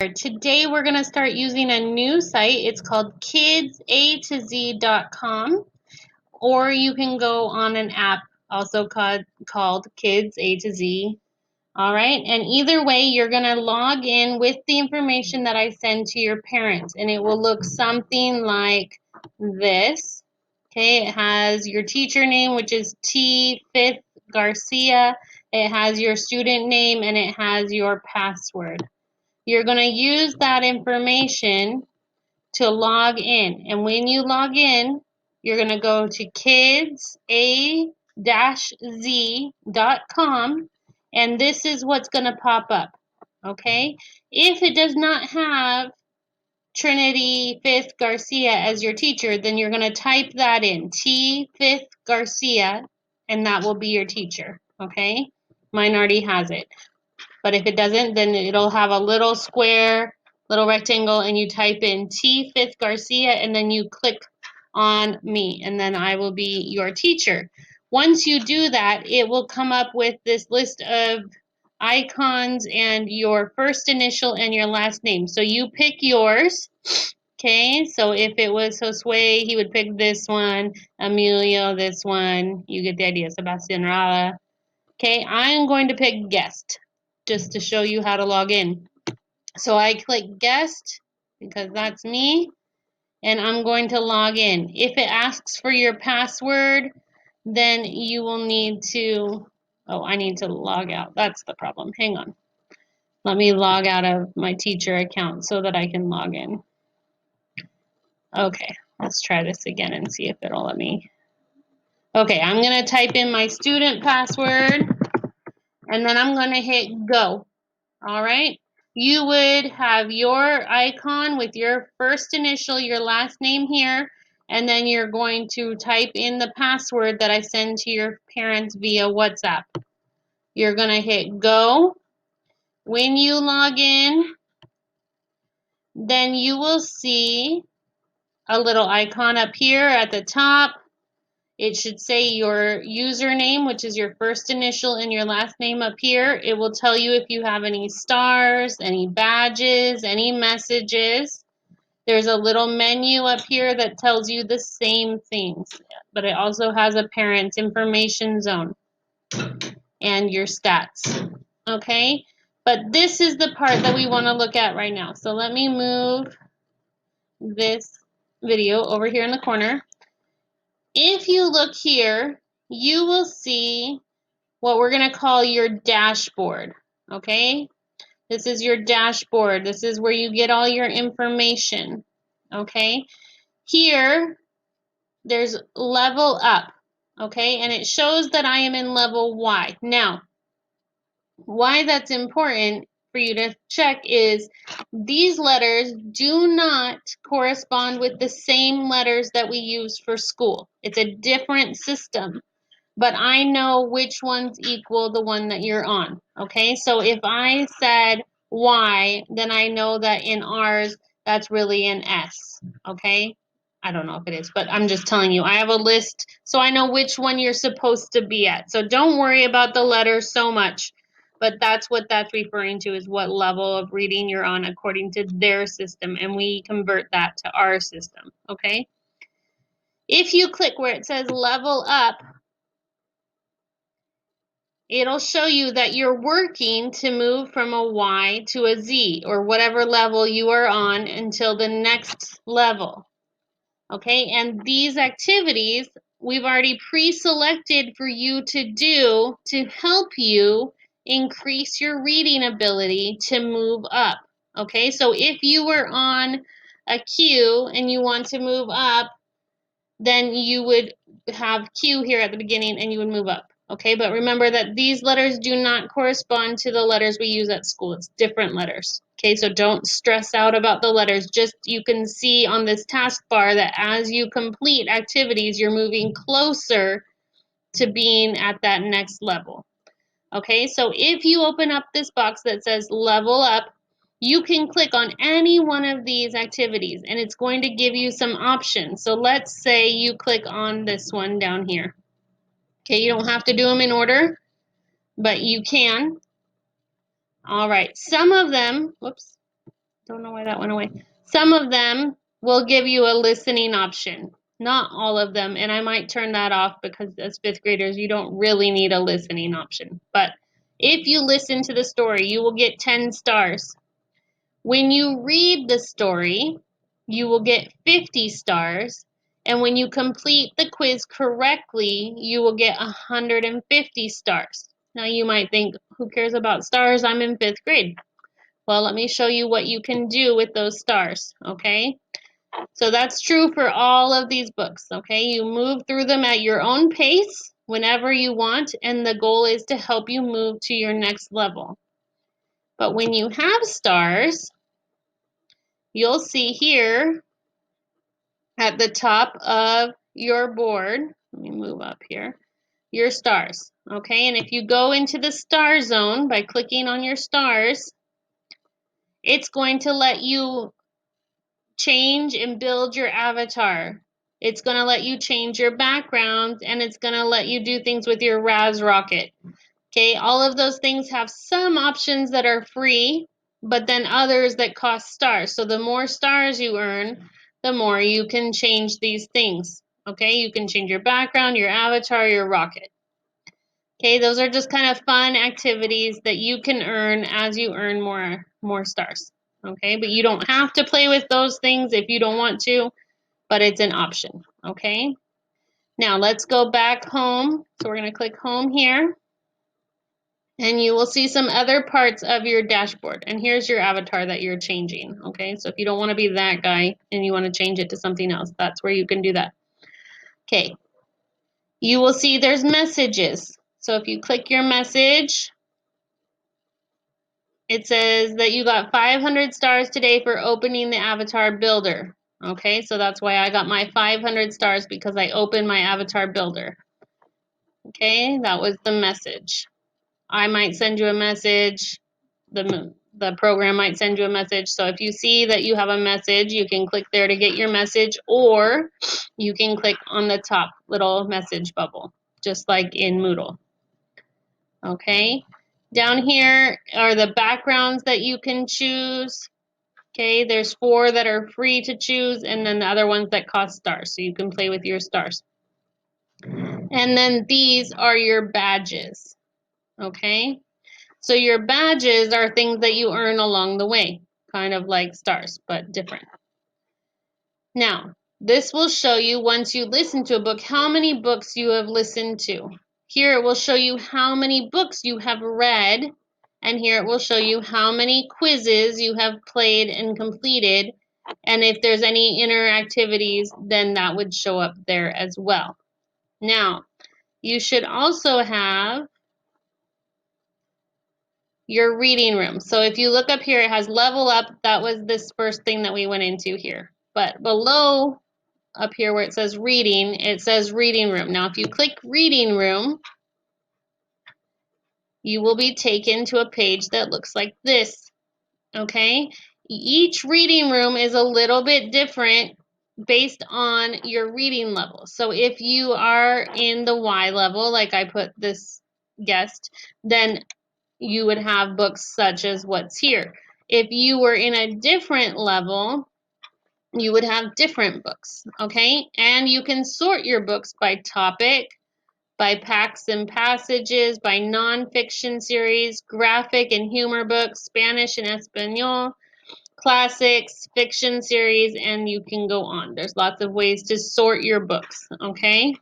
Today we're going to start using a new site. It's called kidsatoz.com, or you can go on an app also called Kids A to Z. All right, and either way, you're going to log in with the information that I send to your parents, and it will look something like this. Okay, it has your teacher name, which is T. Fifth Garcia. It has your student name, and it has your password. You're going to use that information to log in. And when you log in, you're going to go to kids-a-z.com, and this is what's going to pop up. Okay? If it does not have Trinity Fifth Garcia as your teacher, then you're going to type that in, T. Fifth Garcia, and that will be your teacher. Okay? Mine already has it. But if it doesn't, then it'll have a little square, little rectangle, and you type in T. Fifth Garcia, and then you click on me, and then I will be your teacher. Once you do that, it will come up with this list of icons and your first initial and your last name. So you pick yours. Okay, so if it was Josue, he would pick this one, Emilio, this one. You get the idea, Sebastian Rala. Okay, I'm going to pick guest just to show you how to log in. So I click guest because that's me, and I'm going to log in. If it asks for your password, then you will need to, I need to log out. That's the problem. Hang on. Let me log out of my teacher account so that I can log in. Okay, let's try this again and see if it'll let me. Okay, I'm going to type in my student password, and then I'm going to hit go. All right. You would have your icon with your first initial, your last name here, and then you're going to type in the password that I send to your parents via WhatsApp. You're going to hit go. When you log in, then you will see a little icon up here at the top. It should say your username, which is your first initial and your last name up here. It will tell you if you have any stars, any badges, any messages. There's a little menu up here that tells you the same things, but it also has a parent's information zone and your stats. Okay, but this is the part that we want to look at right now. So let me move this video over here in the corner. If you look here, you will see what we're going to call your dashboard. Okay, this is your dashboard. This is where you get all your information. Okay, here there's level up. Okay, and it shows that I am in level Y. Now, why that's important for you to check is these letters do not correspond with the same letters that we use for school. It's a different system, but I know which ones equal the one that you're on. Okay, so if I said Y, then I know that in ours, that's really an S. Okay, I don't know if it is, but I'm just telling you. I have a list, so I know which one you're supposed to be at. So don't worry about the letters so much. But that's what that's referring to, is what level of reading you're on according to their system, and we convert that to our system, okay? If you click where it says level up, it'll show you that you're working to move from a Y to a Z, or whatever level you are on until the next level, okay? And these activities we've already pre-selected for you to do to help you increase your reading ability to move up. Okay, so if you were on a Q and you want to move up, then you would have Q here at the beginning and you would move up. Okay, but remember that these letters do not correspond to the letters we use at school. It's different letters. Okay, so don't stress out about the letters. Just you can see on this taskbar that as you complete activities, you're moving closer to being at that next level. Okay, so if you open up this box that says level up, you can click on any one of these activities and it's going to give you some options. So let's say you click on this one down here. Okay, you don't have to do them in order, but you can. All right, some of them, whoops, Don't know why that went away. Some of them will give you a listening option. Not all of them, and I might turn that off because as fifth graders, you don't really need a listening option. But if you listen to the story, you will get 10 stars. When you read the story, you will get 50 stars. And when you complete the quiz correctly, you will get 150 stars. Now you might think, who cares about stars? I'm in fifth grade. Well, let me show you what you can do with those stars, okay? So that's true for all of these books, okay? You move through them at your own pace whenever you want, and the goal is to help you move to your next level. But when you have stars, you'll see here at the top of your board, let me move up here, your stars, okay? And if you go into the star zone by clicking on your stars, it's going to let you change and build your avatar. It's going to let you change your background, and it's going to let you do things with your Raz Rocket. Okay, all of those things have some options that are free, but then others that cost stars. So the more stars you earn, the more you can change these things. Okay, you can change your background, your avatar, your rocket. Okay, those are just kind of fun activities that you can earn as you earn more stars. Okay, but you don't have to play with those things if you don't want to, but it's an option. Okay, now let's go back home. So we're going to click home here. And you will see some other parts of your dashboard. And here's your avatar that you're changing. Okay, so if you don't want to be that guy and you want to change it to something else, that's where you can do that. Okay, you will see there's messages. So if you click your message, it says that you got 500 stars today for opening the avatar builder. Okay, so that's why I got my 500 stars, because I opened my avatar builder. Okay, that was the message. I might send you a message. The program might send you a message. So if you see that you have a message, you can click there to get your message, or you can click on the top little message bubble, just like in Moodle. Okay, down here are the backgrounds that you can choose. Okay, there's 4 that are free to choose, and then the other ones that cost stars, so you can play with your stars. And then these are your badges. Okay, so your badges are things that you earn along the way, kind of like stars, but different. Now, this will show you, once you listen to a book, how many books you have listened to. Here it will show you how many books you have read, and here it will show you how many quizzes you have played and completed, and if there's any interactivities, then that would show up there as well. Now, you should also have your reading room. So if you look up here, it has level up. That was this first thing that we went into here. But below up here where it says reading, it says reading room. Now if you click reading room, you will be taken to a page that looks like this. Okay? Each reading room is a little bit different based on your reading level. So if you are in the Y level, like I put this guest, then you would have books such as what's here. If you were in a different level, you would have different books, okay? And you can sort your books by topic, by packs and passages, by nonfiction series, graphic and humor books, Spanish and Espanol, classics, fiction series, and you can go on. There's lots of ways to sort your books, okay?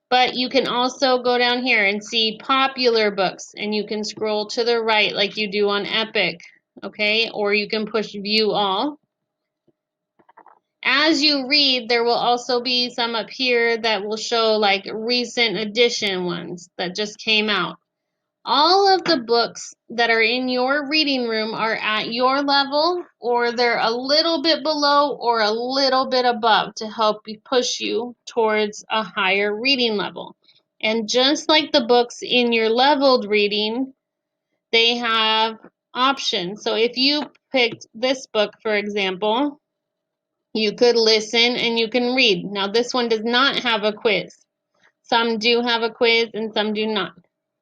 But you can also go down here and see popular books, and you can scroll to the right like you do on Epic, okay? Or you can push view all. As you read, there will also be some up here that will show like recent edition ones that just came out. All of the books that are in your reading room are at your level, or they're a little bit below or a little bit above to help push you towards a higher reading level. And just like the books in your leveled reading, they have options. So if you picked this book, for example, you could listen and you can read. Now this one does not have a quiz. Some do have a quiz and some do not.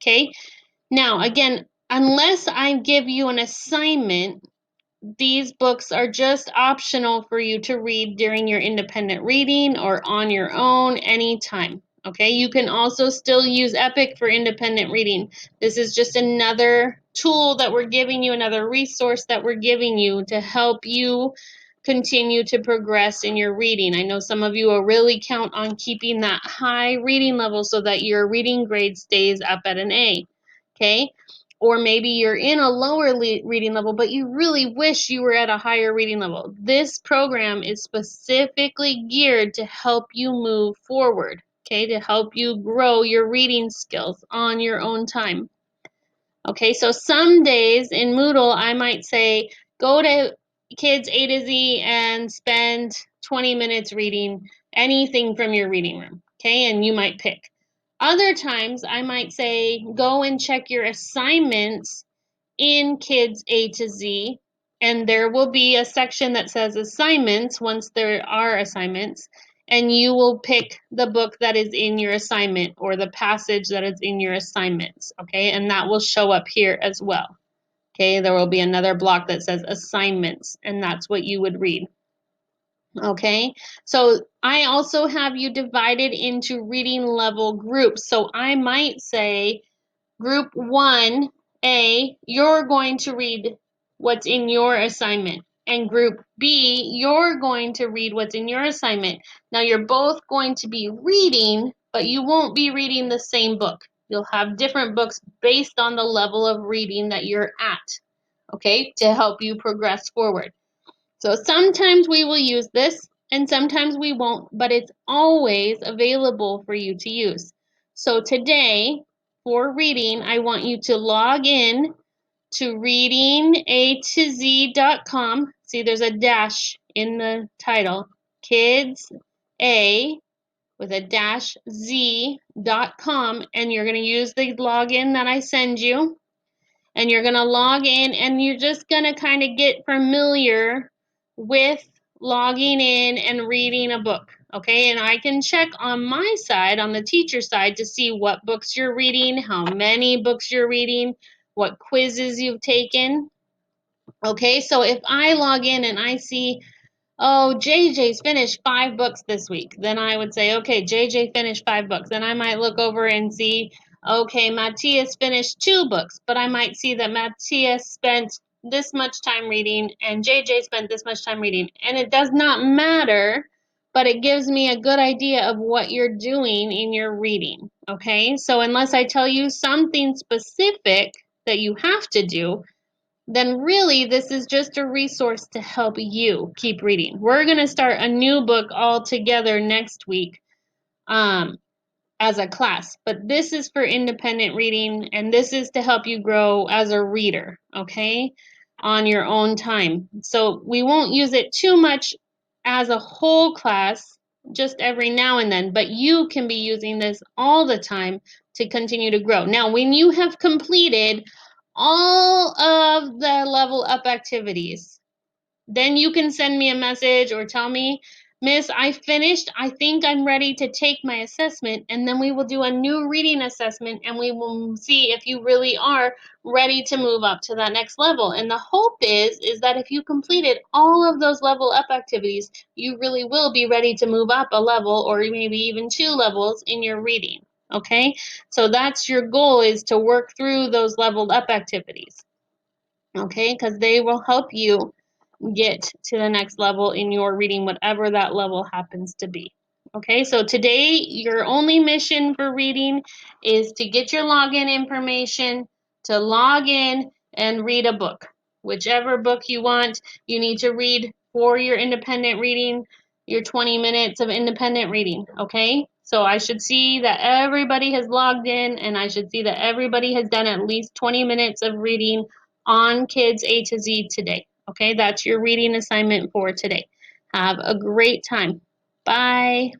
Okay? Now, again, unless I give you an assignment, these books are just optional for you to read during your independent reading or on your own anytime. Okay, you can also still use Epic for independent reading. This is just another tool that we're giving you, another resource that we're giving you to help you continue to progress in your reading. I know some of you will really count on keeping that high reading level so that your reading grade stays up at an A. Okay, or maybe you're in a lower reading level, but you really wish you were at a higher reading level. This program is specifically geared to help you move forward, okay, to help you grow your reading skills on your own time. Okay, so some days in Moodle, I might say, go to Kids A to Z and spend 20 minutes reading anything from your reading room, okay, and you might pick. Other times, I might say, go and check your assignments in Kids A to Z, and there will be a section that says assignments once there are assignments, and you will pick the book that is in your assignment or the passage that is in your assignments, okay? And that will show up here as well, okay? There will be another block that says assignments, and that's what you would read. Okay, so I also have you divided into reading level groups. So I might say, Group 1A, you're going to read what's in your assignment. And Group B, you're going to read what's in your assignment. Now, you're both going to be reading, but you won't be reading the same book. You'll have different books based on the level of reading that you're at, okay, to help you progress forward. So sometimes we will use this and sometimes we won't, but it's always available for you to use. So today, for reading, I want you to log in to readingatozz.com. See, there's a dash in the title. Kids A with a dash Z.com, and you're going to use the login that I send you. And you're going to log in and you're just going to kind of get familiar with logging in and reading a book. Okay, and I can check on my side, on the teacher side, to see what books you're reading, how many books you're reading, what quizzes you've taken. Okay, so if I log in and I see, oh, JJ's finished 5 books this week, then I would say, okay, JJ finished 5 books. Then I might look over and see, okay, Matthias finished 2 books, but I might see that Matthias spent this much time reading and JJ spent this much time reading. And it does not matter, but it gives me a good idea of what you're doing in your reading. Okay, so unless I tell you something specific that you have to do, then really this is just a resource to help you keep reading. We're going to start a new book all together next week as a class, but this is for independent reading and this is to help you grow as a reader, okay, on your own time. So we won't use it too much as a whole class, just every now and then, but you can be using this all the time to continue to grow. Now, when you have completed all of the level up activities, then you can send me a message or tell me, Miss, I finished. I think I'm ready to take my assessment. And then we will do a new reading assessment and we will see if you really are ready to move up to that next level. And the hope is that if you completed all of those level up activities, you really will be ready to move up a level or maybe even 2 levels in your reading. Okay, so that's your goal, is to work through those leveled up activities. Okay, because they will help you get to the next level in your reading, whatever that level happens to be. Okay, so today your only mission for reading is to get your login information, to log in and read a book. Whichever book you want, you need to read for your independent reading, your 20 minutes of independent reading. Okay, so I should see that everybody has logged in and I should see that everybody has done at least 20 minutes of reading on Kids A to Z today. Okay, that's your reading assignment for today. Have a great time. Bye.